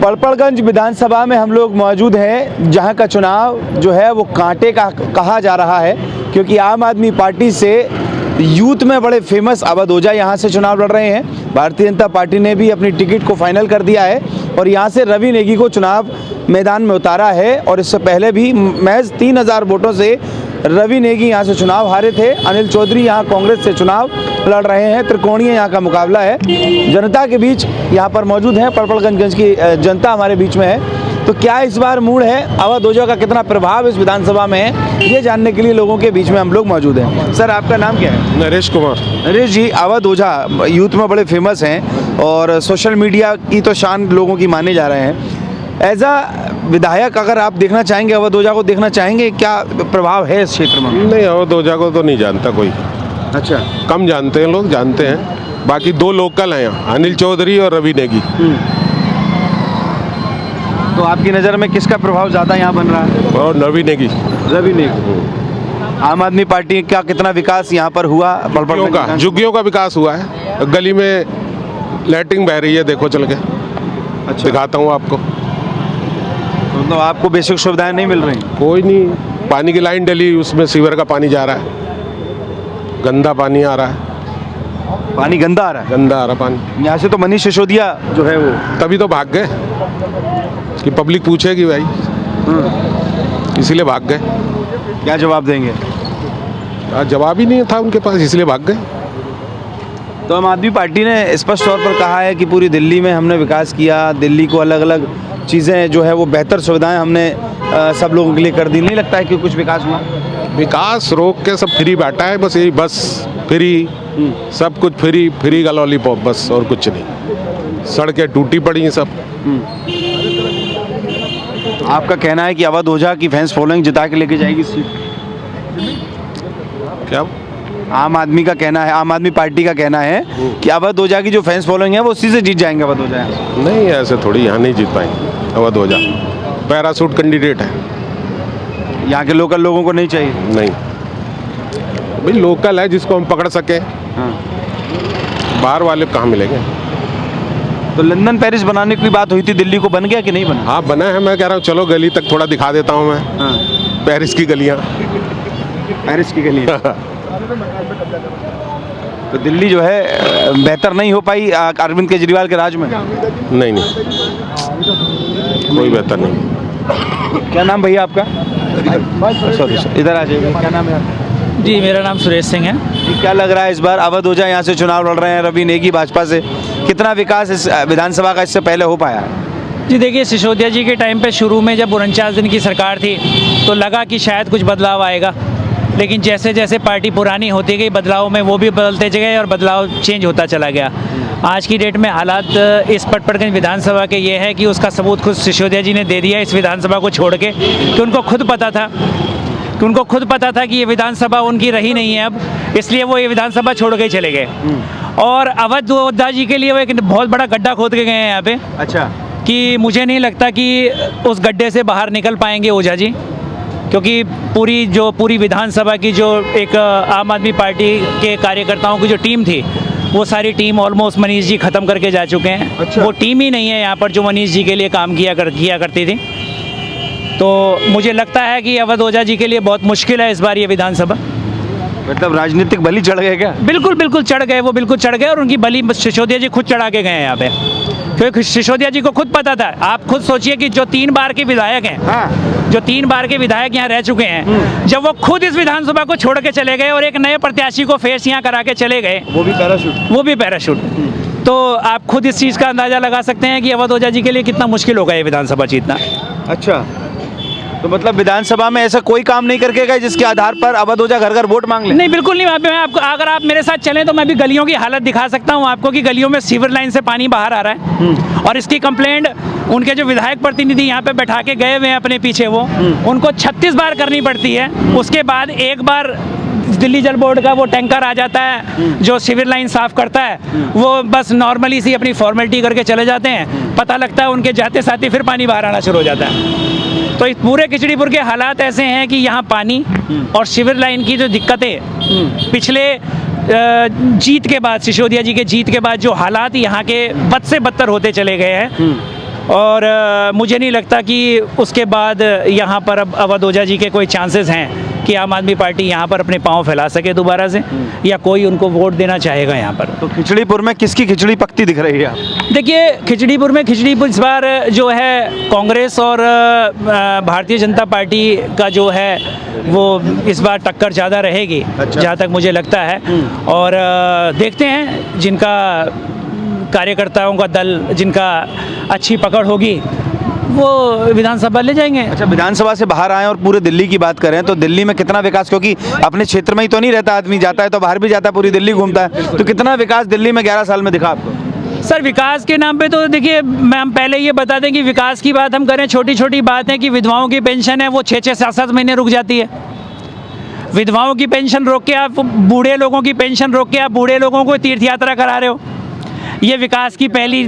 पड़पड़गंज विधानसभा में हम लोग मौजूद हैं, जहां का चुनाव जो है वो कांटे का कहा जा रहा है, क्योंकि आम आदमी पार्टी से यूथ में बड़े फेमस अवध ओझा यहां से चुनाव लड़ रहे हैं। भारतीय जनता पार्टी ने भी अपनी टिकट को फाइनल कर दिया है और यहां से रवि नेगी को चुनाव मैदान में उतारा है। और इससे पहले भी महज 3000 वोटों से रवि नेगी यहाँ से चुनाव हारे थे। अनिल चौधरी यहाँ कांग्रेस से चुनाव लड़ रहे हैं। त्रिकोणीय यहाँ का मुकाबला है। जनता के बीच यहाँ पर मौजूद हैं, पड़पड़गंज की जनता हमारे बीच में है। तो क्या इस बार मूड है, अवध ओझा का कितना प्रभाव इस विधानसभा में है, ये जानने के लिए लोगों के बीच में हम लोग मौजूद हैं। सर, आपका नाम क्या है? नरेश कुमार। नरेश जी, अवध ओझा यूथ में बड़े फेमस हैं और सोशल मीडिया की तो शान लोगों की माने जा रहे हैं। एज अ विधायक अगर आप देखना चाहेंगे, अवध ओझा को देखना चाहेंगे, क्या प्रभाव है इस क्षेत्र में? नहीं, अवध ओझा को तो नहीं जानता कोई। अच्छा, कम जानते हैं लोग, जानते हैं। बाकी दो लोकल हैं यहाँ, अनिल चौधरी और रवि नेगी। तो आपकी नज़र में किसका प्रभाव ज़्यादा यहाँ बन रहा है? और रवि नेगी। रवि नेगी। आम आदमी पार्टी का कितना विकास यहाँ पर हुआ? झुग्गियों का विकास हुआ है। गली में लैट्रिन बह रही है, देखो चल के। अच्छा, दिखाता हूँ आपको। तो आपको बेसिक सुविधाएं नहीं मिल रही? कोई नहीं। पानी की लाइन डली, उसमें सीवर का पानी जा रहा है, गंदा पानी आ रहा है। पानी गंदा आ रहा है? गंदा आ रहा पानी। यहाँ से तो मनीष सिसोदिया जो है वो तभी तो भाग गए कि पब्लिक पूछेगी भाई, इसीलिए भाग गए। क्या जवाब देंगे? जवाब ही नहीं था उनके पास, इसलिए भाग गए। तो आम आदमी पार्टी ने स्पष्ट तौर पर कहा है कि पूरी दिल्ली में हमने विकास किया, दिल्ली को अलग अलग चीज़ें जो है वो बेहतर सुविधाएं हमने सब लोगों के लिए कर दी। नहीं लगता है कि कुछ विकास हुआ? विकास रोक के सब फ्री बैठा है, बस यही, बस फ्री, सब कुछ फ्री, फ्री का लॉलीपॉप, बस और कुछ नहीं। सड़कें टूटी पड़ी हैं सब। आपका कहना है कि अवध ओझा की फैंस फॉलोइंग जिता के लेके जाएगी सीट? क्या? आम आदमी का कहना है, आम आदमी पार्टी का कहना है कि अवध ओझा की जो फैंस फॉलोइंग है वो उसी से जीत जाएंगे अवध ओझा। नहीं, ऐसे थोड़ी, यहाँ नहीं जीत पाएंगे अवध ओझा। पैरासूट कैंडिडेट है, यहाँ के लोकल लोगों को नहीं चाहिए? नहीं भाई, लोकल है जिसको हम पकड़ सके। हाँ। बाहर वाले कहाँ मिलेंगे? तो लंदन पेरिस बनाने की बात हुई थी, दिल्ली को बन गया कि नहीं बना? हाँ, बना है। मैं कह रहा हूँ चलो गली तक थोड़ा दिखा देता हूँ मैं। हाँ। पेरिस की गलियाँ। पेरिस की गली। तो दिल्ली जो है बेहतर नहीं हो पाई अरविंद केजरीवाल के राज में? नहीं नहीं, कोई बेहतर नहीं। क्या नाम भैया आपका? सॉरी, इधर आ जाइए। क्या नाम है आपका? जी, मेरा नाम सुरेश सिंह है। जी, क्या लग रहा है इस बार अवध ओझा यहाँ से चुनाव लड़ रहे हैं, रवि नेगी भाजपा से, कितना विकास इस विधानसभा का इससे पहले हो पाया? जी देखिए, सिसोदिया जी के टाइम पे शुरू में जब 49 दिन की सरकार थी तो लगा कि शायद कुछ बदलाव आएगा, लेकिन जैसे जैसे पार्टी पुरानी होती गई बदलाव में वो भी बदलते गए और बदलाव चेंज होता चला गया। आज की डेट में हालात इस पड़पड़गंज विधानसभा के ये है कि उसका सबूत खुद सिसोदिया जी ने दे दिया इस विधानसभा को छोड़ के, कि उनको खुद पता था कि ये विधानसभा उनकी रही नहीं है अब, इसलिए वो ये विधानसभा छोड़ के चले गए। और अवध ओझा जी के लिए वो एक बहुत बड़ा गड्ढा खोद के गए हैं यहाँ पे। अच्छा, कि मुझे नहीं लगता कि उस गड्ढे से बाहर निकल पाएंगे ओझा जी, क्योंकि पूरी विधानसभा की जो एक आम आदमी पार्टी के कार्यकर्ताओं की जो टीम थी, वो सारी टीम ऑलमोस्ट मनीष जी ख़त्म करके जा चुके हैं। अच्छा। वो टीम ही नहीं है यहाँ पर जो मनीष जी के लिए काम किया करती थी। तो मुझे लगता है कि अवध ओझा जी के लिए बहुत मुश्किल है इस बार ये विधानसभा। मतलब राजनीतिक बलि चढ़ गए क्या? बिल्कुल चढ़ गए, वो बिल्कुल चढ़ गए, और उनकी बलि सिसोदिया जी खुद चढ़ा के गए हैं यहाँ पे, क्योंकि सिसोदिया जी को खुद पता था। आप खुद सोचिए कि जो 3 बार के विधायक हैं, हाँ, जो 3 बार के विधायक यहाँ रह चुके हैं, जब वो खुद इस विधानसभा को छोड़ के चले गए और एक नए प्रत्याशी को फेस यहाँ करा के चले गए, वो भी पैराशूट। तो आप खुद इस चीज़ का अंदाजा लगा सकते हैं कि अवध ओझा जी के लिए कितना मुश्किल होगा ये विधानसभा जीतना। अच्छा, तो मतलब विधानसभा में ऐसा कोई काम नहीं करके गए जिसके आधार पर अवध ओझा घर घर वोट मांग ले? नहीं, बिल्कुल नहीं। मैं आपको, अगर आप मेरे साथ चलें तो मैं भी गलियों की हालत दिखा सकता हूं आपको कि गलियों में सीवर लाइन से पानी बाहर आ रहा है, और इसकी कंप्लेंट उनके जो विधायक प्रतिनिधि यहाँ पे बैठा के गए हुए हैं अपने पीछे, वो उनको 36 बार करनी पड़ती है। उसके बाद एक बार दिल्ली जल बोर्ड का वो टैंकर आ जाता है जो सिविल लाइन साफ करता है, वो बस नॉर्मली सी अपनी फॉर्मेलिटी करके चले जाते हैं। पता लगता है उनके जाते साथ ही फिर पानी बाहर आना शुरू हो जाता है। तो इस पूरे खिचड़ीपुर के हालात ऐसे हैं कि यहाँ पानी और सिविल लाइन की जो दिक्कतें पिछले जीत के बाद, सिसोदिया जी के जीत के बाद जो हालात यहाँ के बद से बदतर होते चले गए हैं, और मुझे नहीं लगता कि उसके बाद यहाँ पर अब अवध ओझा जी के कोई चांसेस हैं कि आम आदमी पार्टी यहाँ पर अपने पाँव फैला सके दोबारा से, या कोई उनको वोट देना चाहेगा यहाँ पर। तो खिचड़ीपुर में किसकी खिचड़ी पकती दिख रही है? देखिए खिचड़ीपुर इस बार जो है कांग्रेस और भारतीय जनता पार्टी का जो है वो इस बार टक्कर ज़्यादा रहेगी, अच्छा। जहाँ तक मुझे लगता है। और देखते हैं जिनका कार्यकर्ताओं का दल, जिनका अच्छी पकड़ होगी, वो विधानसभा ले जाएंगे। अच्छा, विधानसभा से बाहर आए और पूरे दिल्ली की बात करें तो दिल्ली में कितना विकास, क्योंकि अपने क्षेत्र में ही तो नहीं रहता आदमी, जाता है तो बाहर भी जाता है, पूरी दिल्ली घूमता है, तो कितना विकास दिल्ली में 11 साल में दिखा आपको? सर विकास के नाम पे तो देखिए हम पहले ये बता दें कि विकास की बात हम करें, छोटी छोटी बात है कि विधवाओं की पेंशन है वो 6-6 7-7 महीने रुक जाती है। विधवाओं की पेंशन रोक के आप बूढ़े लोगों की पेंशन रोक के आप बूढ़े लोगों को तीर्थ यात्रा करा रहे हो। ये विकास की पहली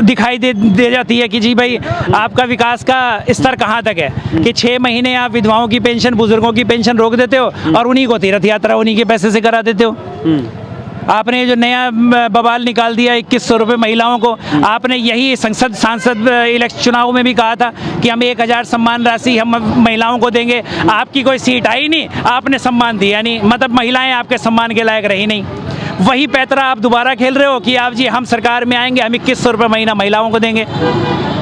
दिखाई दे जाती है कि जी भाई आपका विकास का स्तर कहाँ तक है कि 6 महीने आप विधवाओं की पेंशन, बुजुर्गों की पेंशन रोक देते हो और उन्हीं को तीर्थ यात्रा उन्हीं के पैसे से करा देते हो। आपने जो नया बवाल निकाल दिया 2100 रुपये महिलाओं को, आपने यही सांसद इलेक्शन चुनाव में भी कहा था कि हम 1000 सम्मान राशि हम महिलाओं को देंगे। आपकी कोई सीट आई नहीं, आपने सम्मान दिया नहीं, मतलब महिलाएं आपके सम्मान के लायक रही नहीं। वही पैतरा आप दोबारा खेल रहे हो कि आप जी हम सरकार में आएंगे, हम 2100 रुपये महीना महिलाओं को देंगे।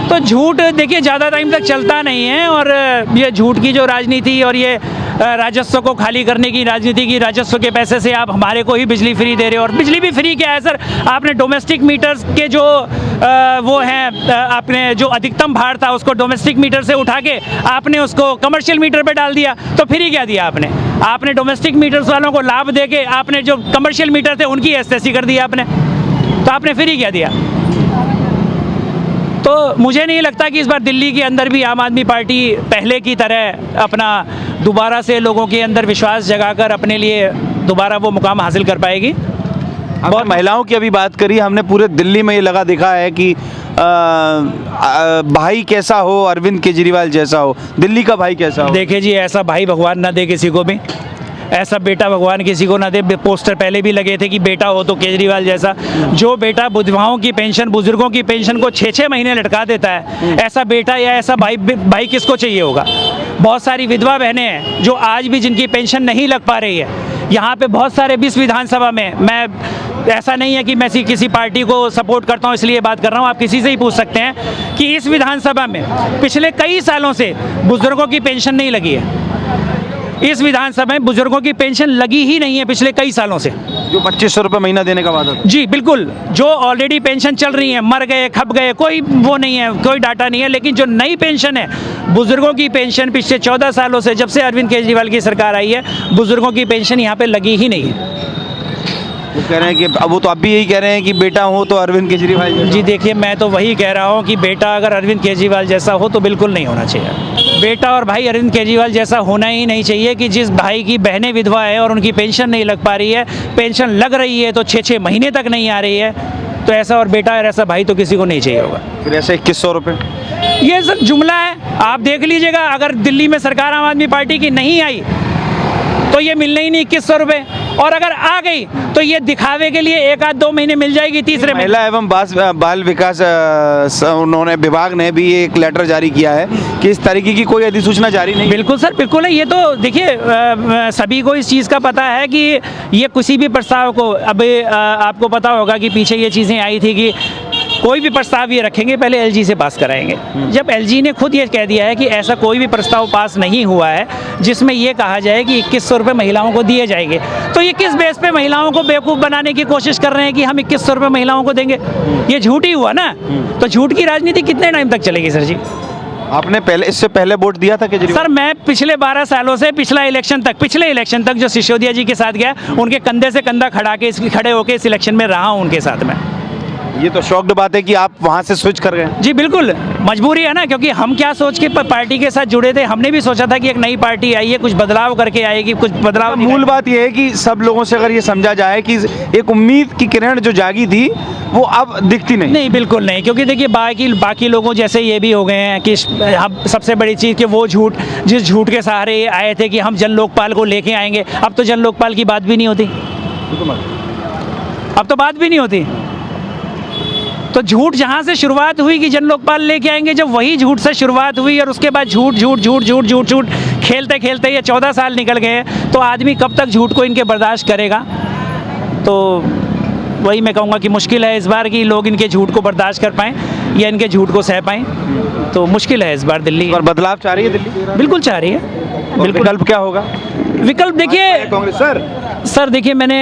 तो झूठ देखिए ज़्यादा टाइम तक चलता नहीं है, और ये झूठ की जो राजनीति और ये राजस्व को खाली करने की राजनीति की, राजस्व के पैसे से आप हमारे को ही बिजली फ्री दे रहे हो। और बिजली भी फ्री क्या है सर, आपने डोमेस्टिक मीटर्स के जो वो हैं, आपने जो अधिकतम भार था उसको डोमेस्टिक मीटर से उठा के आपने उसको कमर्शियल मीटर पे डाल दिया। तो फ्री क्या दिया आपने डोमेस्टिक मीटर्स वालों को लाभ दे के आपने जो कमर्शियल मीटर थे उनकी एसएससी कर दिया आपने, तो आपने फ्री क्या दिया? तो मुझे नहीं लगता कि इस बार दिल्ली के अंदर भी आम आदमी पार्टी पहले की तरह अपना दोबारा से लोगों के अंदर विश्वास जगाकर अपने लिए दोबारा वो मुकाम हासिल कर पाएगी। बहुत महिलाओं की अभी बात करी हमने, पूरे दिल्ली में ये लगा दिखा है कि भाई कैसा हो अरविंद केजरीवाल जैसा हो, दिल्ली का भाई कैसा हो। देखिए जी, ऐसा भाई भगवान ना दे किसी को भी, ऐसा बेटा भगवान किसी को ना दे। पोस्टर पहले भी लगे थे कि बेटा हो तो केजरीवाल जैसा। जो बेटा विधवाओं की पेंशन, बुजुर्गों की पेंशन को 6-6 महीने लटका देता है, ऐसा बेटा या ऐसा भाई किसको चाहिए होगा। बहुत सारी विधवा बहनें हैं जो आज भी जिनकी पेंशन नहीं लग पा रही है। यहाँ पे बहुत सारे 20 विधानसभा में, मैं ऐसा नहीं है कि मैं किसी पार्टी को सपोर्ट करता हूँ इसलिए बात कर रहा हूँ, आप किसी से ही पूछ सकते हैं कि इस विधानसभा में पिछले कई सालों से बुजुर्गों की पेंशन नहीं लगी है। इस विधानसभा में बुजुर्गों की पेंशन लगी ही नहीं है पिछले कई सालों से, जो 2500 रुपये महीना देने का वादा था। जी बिल्कुल, जो ऑलरेडी पेंशन चल रही है, मर गए खप गए, कोई वो नहीं है, कोई डाटा नहीं है। लेकिन जो नई पेंशन है, बुजुर्गों की पेंशन पिछले 14 सालों से, जब से अरविंद केजरीवाल की सरकार आई है, बुजुर्गों की पेंशन यहाँ पे लगी ही नहीं है। वो कह रहे हैं कि अब वो तो अब भी यही कह रहे हैं कि बेटा हो तो अरविंद केजरीवाल जैसा। जी देखिए, मैं तो वही कह रहा हूँ कि बेटा अगर अरविंद केजरीवाल जैसा हो तो बिल्कुल नहीं होना चाहिए। बेटा और भाई अरविंद केजरीवाल जैसा होना ही नहीं चाहिए कि जिस भाई की बहनें विधवा है और उनकी पेंशन नहीं लग पा रही है, पेंशन लग रही है तो 6-6 महीने तक नहीं आ रही है, तो ऐसा और बेटा और ऐसा भाई तो किसी को नहीं चाहिए होगा। फिर ऐसे 2100 रुपये, ये सर जुमला है, आप देख लीजिएगा। अगर दिल्ली में सरकार आम आदमी पार्टी की नहीं आई तो ये मिलने ही नहीं 2100 रुपये, और अगर आ गई तो ये दिखावे के लिए 1-2 महीने मिल जाएगी, तीसरे महीने। महिला एवं बाल विकास उन्होंने विभाग ने भी एक लेटर जारी किया है कि इस तरीके की कोई अधिसूचना जारी नहीं। बिल्कुल सर, बिल्कुल है। ये तो देखिए सभी को इस चीज़ का पता है कि ये किसी भी प्रस्ताव को, अब आपको पता होगा कि पीछे ये चीज़ें आई थी कि कोई भी प्रस्ताव ये रखेंगे पहले एलजी से पास कराएंगे। जब एलजी ने खुद ये कह दिया है कि ऐसा कोई भी प्रस्ताव पास नहीं हुआ है जिसमें ये कहा जाए कि 2100 रुपये महिलाओं को दिए जाएंगे, तो ये किस बेस पे महिलाओं को बेवकूफ़ बनाने की कोशिश कर रहे हैं कि हम 2100 रुपये महिलाओं को देंगे? ये झूठ ही हुआ ना। तो झूठ की राजनीति कितने टाइम तक चलेगी सर जी? आपने पहले, इससे पहले वोट दिया था केजरीवाल? सर मैं पिछले 12 सालों से पिछले इलेक्शन तक जो सिसोदिया जी के साथ गया, उनके कंधे से कंधा खड़े होकर इस इलेक्शन में रहा हूँ उनके साथ में। ये तो शॉक्ड बात है कि आप वहाँ से स्विच कर गए। जी बिल्कुल, मजबूरी है ना, क्योंकि हम क्या सोच के पार्टी के साथ जुड़े थे, हमने भी सोचा था कि एक नई पार्टी आई है, कुछ बदलाव करके आएगी, कुछ बदलाव। मूल बात यह है कि सब लोगों से अगर ये समझा जाए कि एक उम्मीद की किरण जो जागी थी वो अब दिखती नहीं। बिल्कुल नहीं, क्योंकि देखिए बाकी लोगों जैसे ये भी हो गए हैं कि हम, सबसे बड़ी चीज़ कि वो झूठ, जिस झूठ के सहारे ये आए थे कि हम जन लोकपाल को लेके आएंगे, अब तो जन लोकपाल की बात भी नहीं होती, अब तो बात भी नहीं होती। तो झूठ जहाँ से शुरुआत हुई कि जन लोकपाल लेके आएंगे, जब वही झूठ से शुरुआत हुई और उसके बाद झूठ झूठ झूठ झूठ झूठ झूठ खेलते खेलते ये 14 साल निकल गए, तो आदमी कब तक झूठ को इनके बर्दाश्त करेगा। तो वही मैं कहूँगा कि मुश्किल है इस बार कि लोग इनके झूठ को बर्दाश्त कर पाएँ या इनके झूठ को सह पाएँ। तो मुश्किल है इस बार दिल्ली। और बदलाव चाह रही है दिल्ली? बिल्कुल चाह रही है। बिल्कुल। विकल्प क्या होगा? विकल्प देखिए कांग्रेस सर देखिए, मैंने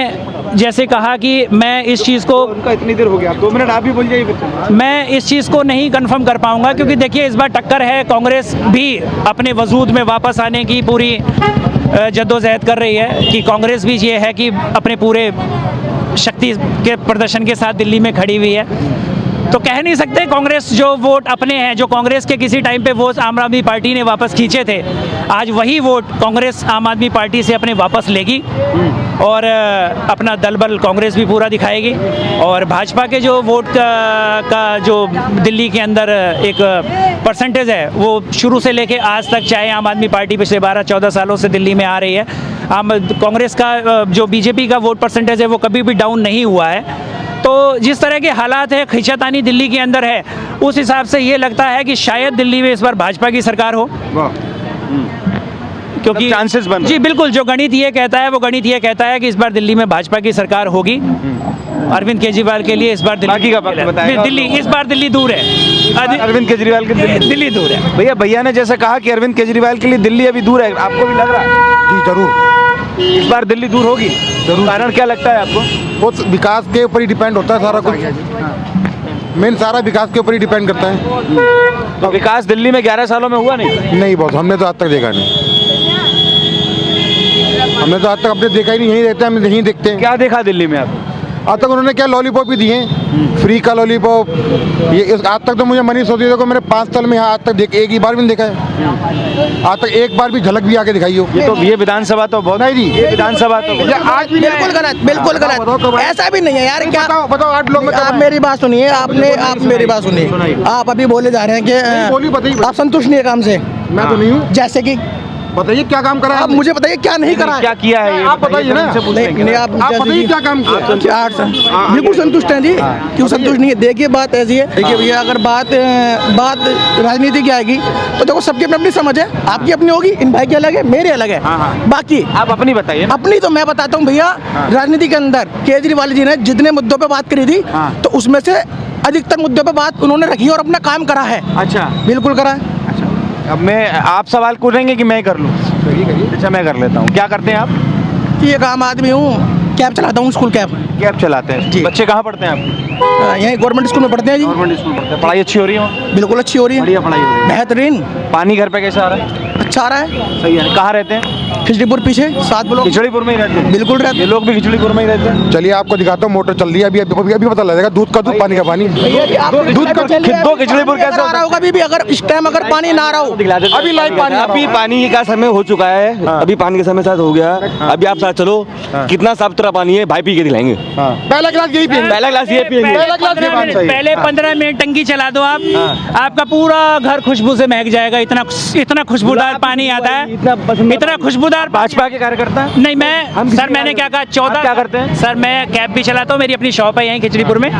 जैसे कहा कि मैं इस चीज़ को, उनका इतनी देर हो गया, 2 मिनट आप भी बोल जाइए। मैं इस चीज़ को नहीं कंफर्म कर पाऊंगा, क्योंकि देखिए इस बार टक्कर है। कांग्रेस भी अपने वजूद में वापस आने की पूरी जद्दोजहद कर रही है कि कांग्रेस भी ये है कि अपने पूरे शक्ति के प्रदर्शन के साथ दिल्ली में खड़ी हुई है। तो कह नहीं सकते कांग्रेस जो वोट अपने हैं, जो कांग्रेस के किसी टाइम पे वोट आम आदमी पार्टी ने वापस खींचे थे, आज वही वोट कांग्रेस आम आदमी पार्टी से अपने वापस लेगी और अपना दल बल कांग्रेस भी पूरा दिखाएगी। और भाजपा के जो वोट का जो दिल्ली के अंदर एक परसेंटेज है, वो शुरू से लेके आज तक, चाहे आम आदमी पार्टी पिछले 12-14 सालों से दिल्ली में आ रही है, कांग्रेस का जो बीजेपी का वोट परसेंटेज है वो कभी भी डाउन नहीं हुआ है। तो जिस तरह के हालात है, खींचातानी दिल्ली के अंदर है, उस हिसाब से ये लगता है कि शायद दिल्ली में इस बार भाजपा की सरकार हो। क्योंकि चांसेस बन, जी बिल्कुल, जो गणित ये कहता है वो गणित ये कहता है कि इस बार दिल्ली में भाजपा की सरकार होगी। अरविंद केजरीवाल के लिए इस बार बाकी का वक्त बताएगा। दिल्ली इस बार दिल्ली दूर है। अरविंद केजरीवाल के लिए दिल्ली दूर है। भैया ने जैसे कहा कि अरविंद केजरीवाल के लिए दिल्ली अभी दूर है, आपको भी लग रहा है? जी जरूर, इस बार दिल्ली दूर होगी जरूर। कारण क्या लगता है आपको? वो विकास के ऊपर ही डिपेंड होता है सारा कुछ। मेन सारा विकास के ऊपर ही डिपेंड करता है। तो विकास दिल्ली में 11 सालों में हुआ नहीं बहुत, हमने तो आज तक देखा नहीं। हमने तो आज तक अपने देखा ही नहीं, यहीं रहते हैं, हम नहीं देखते हैं। क्या देखा दिल्ली में आप? आज तक उन्होंने क्या लॉलीपॉप ही दिए, फ्री का लॉलीपॉप। ये आज तक तो मुझे मनीष सिसोदिया को मैंने 5 साल में यहाँ आज तक एक ही बार भी नहीं देखा है। आज तक एक बार भी झलक भी आके दिखाई हो। ये विधानसभा तो बहुत नहीं जी, ये विधानसभा तो आज भी बिल्कुल गलत, बिल्कुल गलत। ऐसा भी नहीं है यार। क्या बताओ 8 लोग में आप मेरी बात सुनिए, आप मेरी बात सुनिए। आप अभी बोले जा रहे हैं बोलिए, बताइए। कि आप संतुष्ट नहीं है काम से। मैं तो नहीं हूँ। जैसे कि बताइए क्या काम करा है आप आपने? मुझे बताइए क्या नहीं करा है। क्या किया है ये आप बताइए ना। नहीं आप बताइए क्या काम किया? बिल्कुल संतुष्ट हैं जी। क्यों संतुष्ट नहीं है? देखिए बात ऐसी है, देखिए भैया, अगर बात राजनीति की आएगी तो देखो सबकी अपनी अपनी समझ है। आपकी अपनी होगी, इन भाई की अलग है, मेरी अलग है। बाकी आप अपनी बताइए। अपनी तो मैं बताता हूँ भैया। राजनीति के अंदर केजरीवाल जी ने जितने मुद्दों पे बात करी थी, तो उसमें से अधिकतर मुद्दों पे बात उन्होंने रखी और अपना काम करा है। अच्छा, बिल्कुल करा है। अब मैं आप सवाल करेंगे कि मैं कर लूँ? अच्छा, मैं कर लेता हूँ। क्या करते हैं आप? कि एक आम आदमी हूँ, कैब चलाता हूँ, स्कूल कैब। कैब चलाते हैं जी। बच्चे कहाँ पढ़ते हैं आप? यहीं गवर्नमेंट स्कूल में पढ़ते हैं जी। गवर्नमेंट स्कूल पढ़ते हैं। पढ़ाई अच्छी हो रही है? बिल्कुल अच्छी हो रही है, बढ़िया पढ़ाई हो रही है। बेहतरीन। पानी घर पे कैसा आ रहा है? अच्छा आ रहा है। सही है। कहाँ रहते हैं? खिचड़ीपुर पीछे 7 ब्लॉक। खिचड़ीपुर में ही रहते हैं? बिल्कुल रहते ये लोग भी खिचड़ीपुर में ही रहते हैं। चलिए आपको दिखाता हूँ, मोटर चल रही है। अभी पता लगेगा। दूध का दूध, पानी का पानी। दूध का खिद्दो खिचड़ीपुर कैसे आ रहा होगा अभी भी, अगर इस टाइम अगर पानी ना आ रहा हो। अभी लाइव पानी आ रहा अभी होगा। पानी का समय हो चुका है। अभी पानी का समय शायद हो गया। अभी आप साथ चलो, कितना साफ सुथरा पानी है, भाई पी के दिलाएंगे। पहला गिलास यही पिएंगे। पहला ग्लास ये पिएंगे। पहले 15 मिनट टंकी चला दो आप, आपका पूरा घर खुशबू से महक जाएगा। इतना खुशबूदार पानी आता है, इतना खुशबूदार। भाजपा के कार्यकर्ता? नहीं, मैं सर मैंने क्या कहा, 14 क्या करते हैं? सर मैं कैब भी चलाता हूँ, मेरी अपनी शॉप है यहीं खिचड़ीपुर में,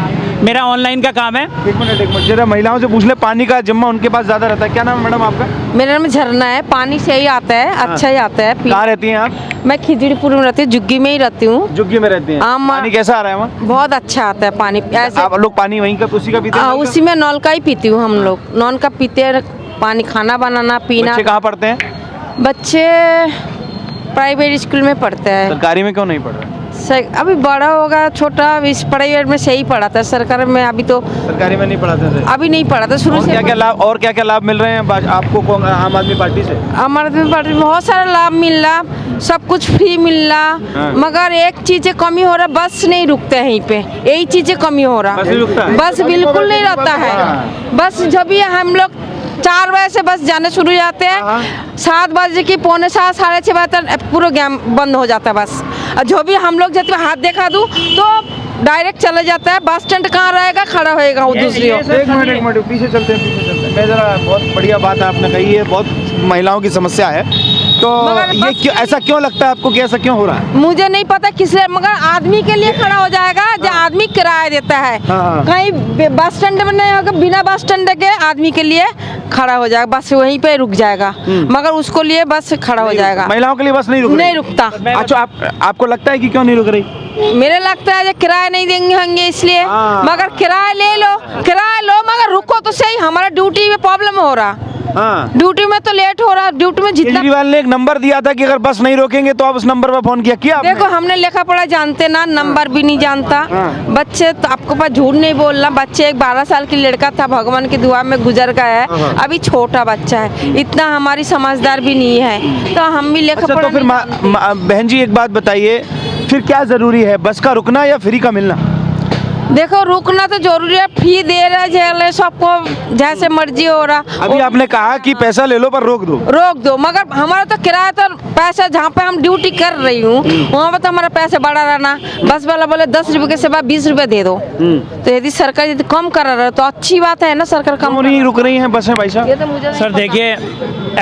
मेरा ऑनलाइन का काम है। एक मिनट जरा महिलाओं से पूछ ले, पानी का जिम्मा उनके पास ज्यादा रहता है। क्या नाम है मैडम आपका? मेरा नाम झरना है। पानी सही आता है, अच्छा ही आता है। कहाँ रहती हैं आप? मैं खिचड़ीपुर में रहती हूँ, जुग्गी में ही रहती हूँ। जुग्गी में रहती हैं। पानी कैसा आ रहा है वहाँ? बहुत अच्छा आता है पानी। ऐसे आप लोग पानी वहीं का उसी का पीते हैं? उसी में नल का ही पीती हूँ हम लोग। नल का पीते हैं पानी, खाना बनाना, पीना। बच्चे कहाँ पढ़ते हैं? बच्चे प्राइवेट स्कूल में पढ़ते हैं। सरकारी में क्यों नहीं पढ़ रहे? अभी बड़ा होगा, छोटा इस प्राइवेट में सही पढ़ा था। सरकार में अभी तो सरकारी में नहीं पढ़ाते थे? अभी नहीं पढ़ा था शुरू से। क्या क्या लाभ मिल रहे हैं आपको आम आदमी पार्टी से? आम आदमी पार्टी में बहुत सारा लाभ मिल रहा, सब कुछ फ्री मिल रहा। मगर एक चीजें कमी हो रहा, बस नहीं रुकते हैं यहीं पे, यही चीजें कमी हो रहा। बस नहीं रुकता है? बस बिल्कुल नहीं रहता है। बस जब भी हम लोग 4 बजे से बस जाने शुरू हो जाते हैं, 7 बजे की 6:45 साढ़े 6 बजे तक पूरा गेम बंद हो जाता है बस। और जो भी हम लोग जब हाथ दिखा दूँ तो डायरेक्ट चले जाता है। बस स्टैंड कहाँ रहेगा, खड़ा होएगा वो दूसरी ओर। एक मिनट पीछे चलते हैं। मैं जरा, बहुत बढ़िया बात आपने कही है, बहुत महिलाओं की समस्या है। तो मगर ये बस क्यों, ऐसा क्यों लगता है आपको कि ऐसा क्यों हो रहा है? मुझे नहीं पता किस लिए, मगर आदमी के लिए खड़ा हो जाएगा जो आदमी किराया देता है। हाँ। कहीं बस स्टैंड में नहीं होगा, बिना बस स्टैंड के आदमी के लिए खड़ा हो जाएगा, बस वहीं पे रुक जाएगा, मगर उसको लिए बस खड़ा हो जाएगा। महिलाओं के लिए बस नहीं रुक रही? नहीं रुकता। अच्छा, आपको लगता है कि क्यों नहीं रुक रही? मेरे लगता है जो किराया नहीं देंगे होंगे इसलिए। हाँ। मगर किराया ले लो, किराया लो, मगर रुको तो सही, हमारा ड्यूटी में प्रॉब्लम हो रहा। हाँ। ड्यूटी में तो लेट हो रहा, ड्यूटी में जितना। केजरीवाल ने एक नंबर दिया था कि अगर बस नहीं रोकेंगे तो आप उस नंबर पर फोन किया आपने? देखो हमने लिखा पढ़ा जानते ना, नंबर भी नहीं जानता। हाँ। बच्चे तो आपको पास झूठ नहीं बोलना, बच्चे एक 12 साल की लड़का था, भगवान की दुआ में गुजर गया है, अभी छोटा बच्चा है, इतना हमारी समझदार भी नहीं है, तो हम भी लिखा अच्छा, पढ़ा तो फिर नहीं बहन जी एक बात बताइए, फिर क्या जरूरी है, बस का रुकना या फ्री का मिलना? देखो रुकना तो जरूरी है, फी दे रहा है सबको जैसे मर्जी हो रहा। अभी आपने कहा कि पैसा ले लो पर रोक दो, मगर हमारा तो किराया तो पैसा जहाँ पे हम ड्यूटी कर रही हूँ वहाँ पे तो हमारा पैसा बढ़ा रहना। बस वाला बोले 10 रुपए के सेवा 20 रुपए दे दो, तो यदि सरकार यदि कम कर रहा है तो अच्छी बात है ना, सरकार कम क्यों नहीं रुक रही हैं बसें भाई साहब? ये तो मुझे नहीं सर पता। देखिए,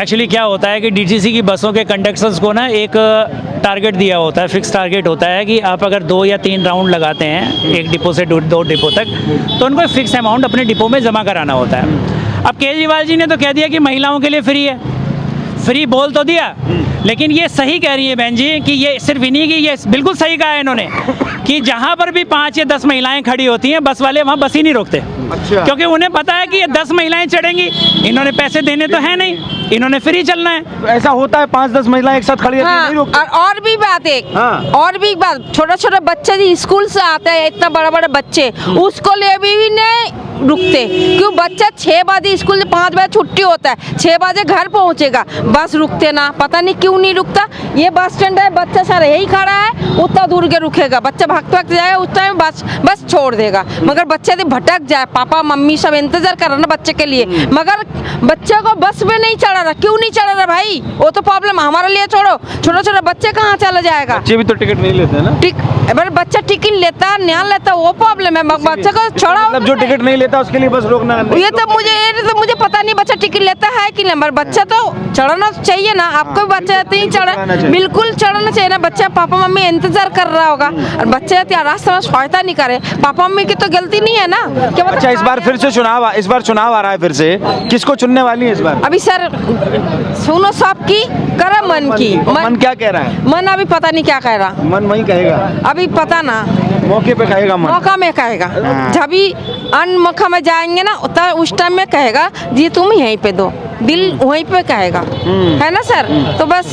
एक्चुअली क्या होता है कि डीटीसी की बसों के कंडक्टर्स को ना एक टारगेट दिया होता है, फिक्स टारगेट होता है कि आप अगर 2 या 3 राउंड लगाते हैं एक डिपो से 2 डिपो तक, तो उनको फिक्स अमाउंट अपने डिपो में जमा कराना होता है। अब केजरीवाल जी ने तो कह दिया कि महिलाओं के लिए फ्री है, फ्री बोल तो दिया, लेकिन ये सही कह रही है बहन जी कि ये सिर्फ इन्हीं की, ये बिल्कुल सही कहा है इन्होंने कि जहाँ पर भी 5 या 10 महिलाएं खड़ी होती हैं बस वाले वहाँ बस ही नहीं रोकते। अच्छा। क्योंकि उन्हें पता है कि ये 10 महिलाएं चढ़ेंगी, इन्होंने पैसे देने तो है नहीं, इन्होंने फ्री चलना है। तो ऐसा होता है 5-10 महिलाएं एक साथ खड़ी रहती हैं, हाँ, नहीं रोकते? और भी बात एक, हाँ। और भी बात, छोटा छोटा बच्चे जी स्कूल से आते हैं, इतना बड़ा बड़ा बच्चे, उसको ले भी नहीं रुकते, क्यों? बच्चा 6 बजे स्कूल से 5 बजे छुट्टी होता है, 6 बजे घर पहुंचेगा, बस रुकते ना, पता नहीं क्यों नहीं रुकता। ये बस स्टैंड है, बच्चा सारा यही खड़ा है, उतना दूर के रुकेगा, बच्चा भागते जाएगा, उस टाइम बस छोड़ देगा, मगर बच्चे यदि भटक जाए, पापा मम्मी सब इंतजार कर रहे ना बच्चे के लिए, मगर बच्चे को बस में नहीं चढ़ा रहा, क्यों नहीं चढ़ा रहा भाई? वो तो प्रॉब्लम हमारे लिए छोड़ो, छोटा छोटा बच्चे कहाँ चला जाएगा? बच्चे भी तो टिकट नहीं लेते हैं ना? बच्चा टिकट लेता नहीं लेता वो प्रॉब्लम है, बच्चे को छोड़ा। मतलब जो टिकट नहीं लेता उसके लिए बस रोकना नहीं? ये तो मुझे पता नहीं बच्चा टिकट लेता है कि नहीं, मगर बच्चा तो चढ़ाना चाहिए ना, आपको भी बच्चा रहते ही बिल्कुल चढ़ाना चाहिए ना, बच्चा पापा मम्मी इंतजार कर रहा होगा, और बच्चे रास्ते में सहायता नहीं करे, पापा मम्मी की तो गलती नहीं है ना। क्या मतलब? अच्छा, इस बार फिर से चुनाव आ रहा है, फिर से किसको चुनने वाली है इस बार? अभी सर सुनो सबकी करा मन की, मन क्या कह रहा है? मन अभी पता नहीं क्या कह रहा, मन वही कहेगा, अभी पता ना, मौके पे कहेगा मन। मौका में कहेगा, जब भी अन मौका में जाएंगे ना उस टाइम में कहेगा जी तुम यहीं पे दो, दिल वहीं पे कहेगा, है ना सर? तो बस